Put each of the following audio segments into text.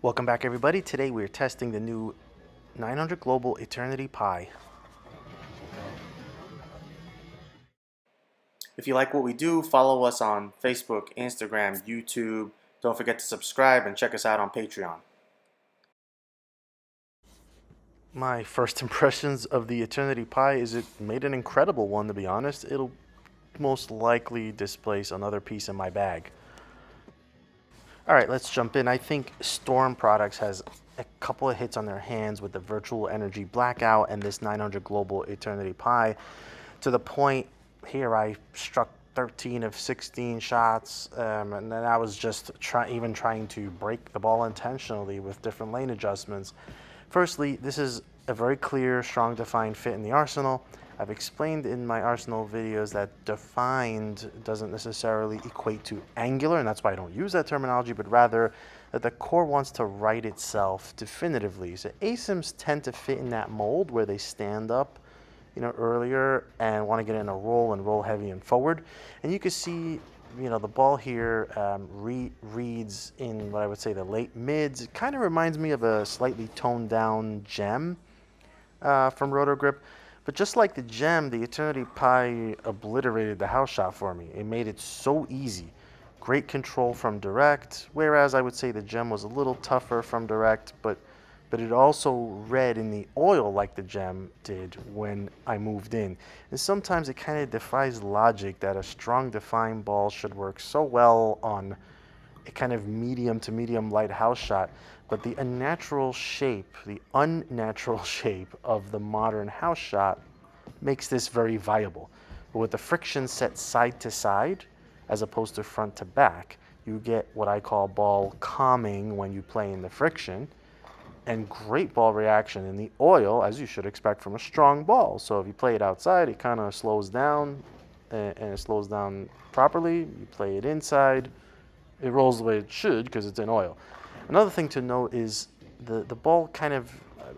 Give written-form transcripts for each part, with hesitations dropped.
Welcome back, everybody. Today we're testing the new 900 Global Eternity Pi. If you like what we do, follow us on Facebook, Instagram, YouTube. Don't forget to subscribe and check us out on Patreon. My first impressions of the Eternity Pi is it made an incredible one, to be honest. It'll most likely displace another piece in my bag. All right, let's jump in. I think Storm Products has a couple of hits on their hands with the Virtual Energy Blackout and this 900 Global Eternity Pi. To the point here, I struck 13 of 16 shots, and then I was just even trying to break the ball intentionally with different lane adjustments. Firstly, this is a very clear, strong, defined fit in the arsenal. I've explained in my arsenal videos that defined doesn't necessarily equate to angular, and that's why I don't use that terminology, but rather that the core wants to write itself definitively. So ASIMs tend to fit in that mold where they stand up, earlier and want to get in a roll and roll heavy and forward. And you can see, the ball here reads in what I would say the late mids. It kind of reminds me of a slightly toned down gem from Roto Grip. But just like the gem, the Eternity Pi obliterated the house shot for me. It made it so easy. Great control from direct, whereas I would say the gem was a little tougher from direct, but it also read in the oil like the gem did when I moved in. And sometimes it kind of defies logic that a strong defined ball should work so well on a kind of medium to medium light house shot, but the unnatural shape of the modern house shot makes this very viable. But with the friction set side to side, as opposed to front to back, you get what I call ball calming when you play in the friction, and great ball reaction in the oil, as you should expect from a strong ball. So if you play it outside, it kind of slows down, and it slows down properly. You play it inside, it rolls the way it should because it's in oil. Another thing to note is the ball kind of,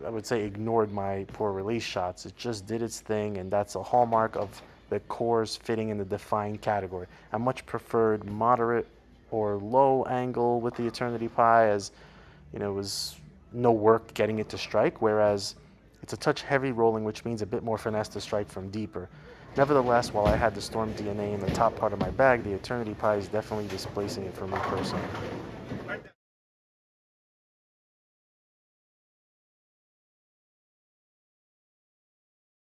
I would say, ignored my poor release shots. It just did its thing, and that's a hallmark of the cores fitting in the defined category. I much preferred moderate or low angle with the Eternity Pi, as it was no work getting it to strike, whereas it's a touch heavy rolling, which means a bit more finesse to strike from deeper. Nevertheless, while I had the Storm DNA in the top part of my bag, the Eternity Pi is definitely displacing it for me personally.